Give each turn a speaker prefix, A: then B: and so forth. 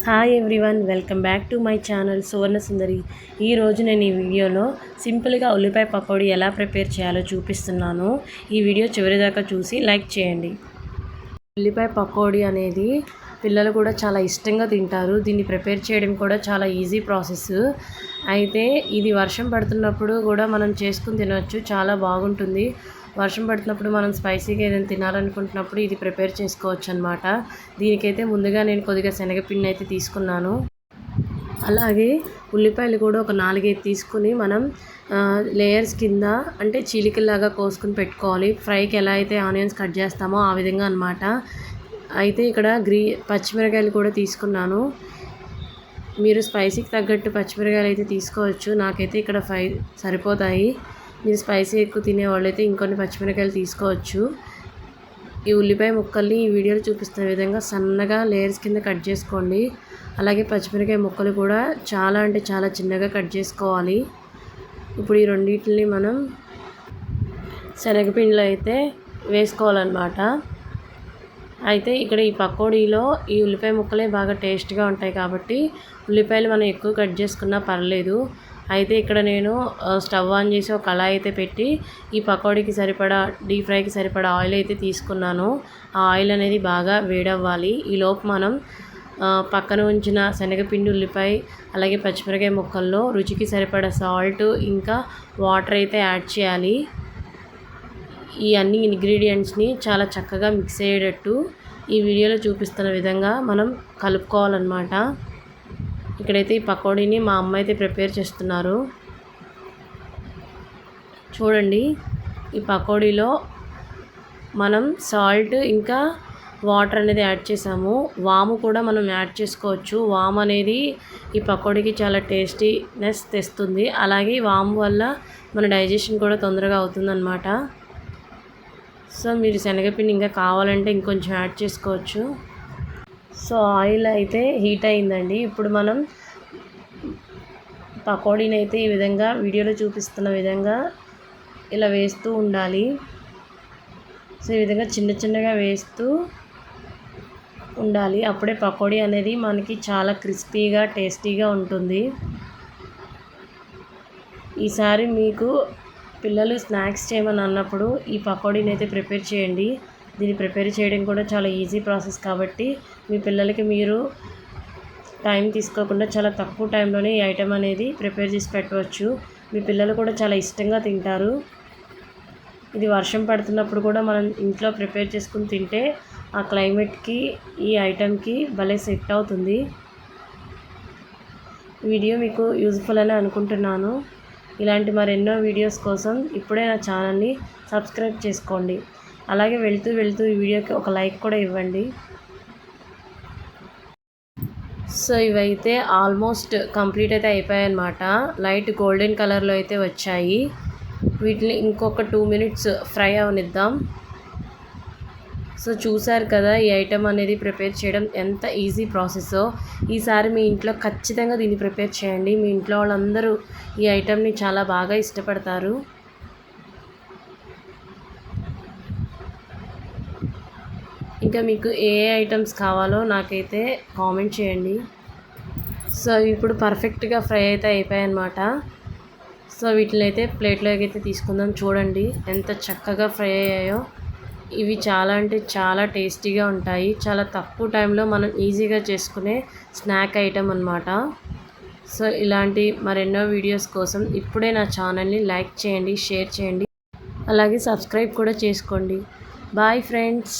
A: Hi everyone, welcome back to my channel Suvarna Sundari. ఈరోజు నేను ఈ వీడియోలో సింపుల్గా ఉల్లిపాయ పకోడీ ఎలా ప్రిపేర్ చేయాలో చూపిస్తున్నాను. ఈ వీడియో చివరిదాకా చూసి లైక్ చేయండి. ఉల్లిపాయ పకోడీ అనేది పిల్లలు కూడా చాలా ఇష్టంగా తింటారు. దీన్ని ప్రిపేర్ చేయడం కూడా చాలా ఈజీ ప్రాసెస్. అయితే ఇది వర్షం పడుతున్నప్పుడు కూడా మనం చేసుకుని తినవచ్చు, చాలా బాగుంటుంది. వర్షం పడుతున్నప్పుడు మనం స్పైసీగా ఏదైనా తినాలనుకుంటున్నప్పుడు ఇది ప్రిపేర్ చేసుకోవచ్చు అనమాట. దీనికైతే ముందుగా నేను కొద్దిగా శనగపిండి అయితే తీసుకున్నాను. అలాగే ఉల్లిపాయలు కూడా ఒక 4-5 తీసుకుని మనం లేయర్స్ కింద అంటే చీలికల్లాగా కోసుకుని పెట్టుకోవాలి. ఫ్రైకి ఎలా అయితే ఆనియన్స్ కట్ చేస్తామో ఆ విధంగా అనమాట. అయితే ఇక్కడ పచ్చిమిరకాయలు కూడా తీసుకున్నాను. మీరు స్పైసీకి తగ్గట్టు పచ్చిమిరకాయలు అయితే తీసుకోవచ్చు. నాకైతే ఇక్కడ 5 సరిపోతాయి. మీరు స్పైసీ ఎక్కువ తినేవాళ్ళు అయితే ఇంకొన్ని పచ్చిమిరకాయలు తీసుకోవచ్చు. ఈ ఉల్లిపాయ ముక్కల్ని ఈ వీడియోలో చూపిస్తున్న విధంగా సన్నగా లేయర్స్ కింద కట్ చేసుకోండి. అలాగే పచ్చిమిరకాయ ముక్కలు కూడా చాలా అంటే చాలా చిన్నగా కట్ చేసుకోవాలి. ఇప్పుడు ఈ రెండింటిని మనం శనగపిండిలో అయితే వేసుకోవాలన్నమాట. అయితే ఇక్కడ ఈ పకోడీలో ఈ ఉల్లిపాయ ముక్కలే బాగా టేస్ట్గా ఉంటాయి కాబట్టి ఉల్లిపాయలు మనం ఎక్కువ కట్ చేసుకున్నా పర్లేదు. అయితే ఇక్కడ నేను స్టవ్ ఆన్ చేసి ఒక కళాయి అయితే పెట్టి ఈ పకోడీకి సరిపడా డీప్ ఫ్రైకి సరిపడా ఆయిల్ అయితే తీసుకున్నాను. ఆ ఆయిల్ అనేది బాగా వేడవ్వాలి. ఈలోపు మనం పక్కన ఉంచిన శనగపిండి, ఉల్లిపాయ అలాగే పచ్చిమిరకాయ ముక్కల్లో రుచికి సరిపడా సాల్ట్ ఇంకా వాటర్ అయితే యాడ్ చేయాలి. ఈ అన్ని ఇంగ్రీడియంట్స్ని చాలా చక్కగా మిక్స్ అయ్యేటట్టు ఈ వీడియోలో చూపిస్తున్న విధంగా మనం కలుపుకోవాలన్నమాట. ఇక్కడైతే ఈ పకోడీని మా అమ్మ అయితే ప్రిపేర్ చేస్తున్నారు. చూడండి, ఈ పకోడీలో మనం సాల్ట్ ఇంకా వాటర్ అనేది యాడ్ చేసాము. వాము కూడా మనం యాడ్ చేసుకోవచ్చు. వాము అనేది ఈ పకోడీకి చాలా టేస్టీనెస్ తెస్తుంది. అలాగే వాము వల్ల మన డైజెషన్ కూడా తొందరగా అవుతుందన్నమాట. సో మీరు శనగపిండి ఇంకా కావాలంటే ఇంకొంచెం యాడ్ చేసుకోవచ్చు. సో ఆయిల్ అయితే హీట్ అయిందండి. ఇప్పుడు మనం పకోడీని అయితే ఈ విధంగా వీడియోలో చూపిస్తున్న విధంగా ఇలా వేస్తూ ఉండాలి. సో ఈ విధంగా చిన్న చిన్నగా వేస్తూ ఉండాలి. అప్పుడే పకోడీ అనేది మనకి చాలా క్రిస్పీగా టేస్టీగా ఉంటుంది. ఈసారి మీకు పిల్లలు స్నాక్స్ చేయమని అన్నప్పుడు ఈ పకోడీని అయితే ప్రిపేర్ చేయండి. దీన్ని ప్రిపేర్ చేయడం కూడా చాలా ఈజీ ప్రాసెస్ కాబట్టి మీ పిల్లలకి మీరు టైం తీసుకోకుండా చాలా తక్కువ టైంలోనే ఈ ఐటెం అనేది ప్రిపేర్ చేసి పెట్టవచ్చు. మీ పిల్లలు కూడా చాలా ఇష్టంగా తింటారు. ఇది వర్షం పడుతున్నప్పుడు కూడా మనం ఇంట్లో ప్రిపేర్ చేసుకుని తింటే ఆ క్లైమేట్కి ఈ ఐటెంకి భలే సెట్ అవుతుంది. వీడియో మీకు యూజ్ఫుల్ అని అనుకుంటున్నాను. ఇలాంటి మరెన్నో వీడియోస్ కోసం ఇప్పుడే నా ఛానల్ని సబ్స్క్రైబ్ చేసుకోండి. అలాగే వెళ్తూ ఈ వీడియోకి ఒక లైక్ కూడా ఇవ్వండి. సో ఇవైతే ఆల్మోస్ట్ కంప్లీట్ అయితే అయిపోయాయి అన్నమాట. లైట్ గోల్డెన్ కలర్లో అయితే వచ్చాయి. వీటిని ఇంకొక 2 minutes ఫ్రై అవనిద్దాం. సో చూసారు కదా, ఈ ఐటెం అనేది ప్రిపేర్ చేయడం ఎంత ఈజీ ప్రాసెస్సో. ఈసారి మీ ఇంట్లో ఖచ్చితంగా దీన్ని ప్రిపేర్ చేయండి. మీ ఇంట్లో వాళ్ళందరూ ఈ ఐటెంని చాలా బాగా ఇష్టపడతారు. ఇంకా మీకు ఏ ఐటమ్స్ కావాలో నాకైతే కామెంట్ చేయండి. సో ఇప్పుడు పర్ఫెక్ట్గా ఫ్రై అయితే అయిపోయాయి అన్నమాట. సో వీటిని అయితే ప్లేట్లోకి అయితే తీసుకుందాం. చూడండి ఎంత చక్కగా ఫ్రై అయ్యాయో. ఇవి చాలా అంటే చాలా టేస్టీగా ఉంటాయి. చాలా తక్కువ టైంలో మనం ఈజీగా చేసుకునే స్నాక్ ఐటెం అన్నమాట. సో ఇలాంటి మరెన్నో వీడియోస్ కోసం ఇప్పుడే నా ఛానల్ని లైక్ చేయండి, షేర్ చేయండి, అలాగే సబ్స్క్రైబ్ కూడా చేసుకోండి. Bye friends.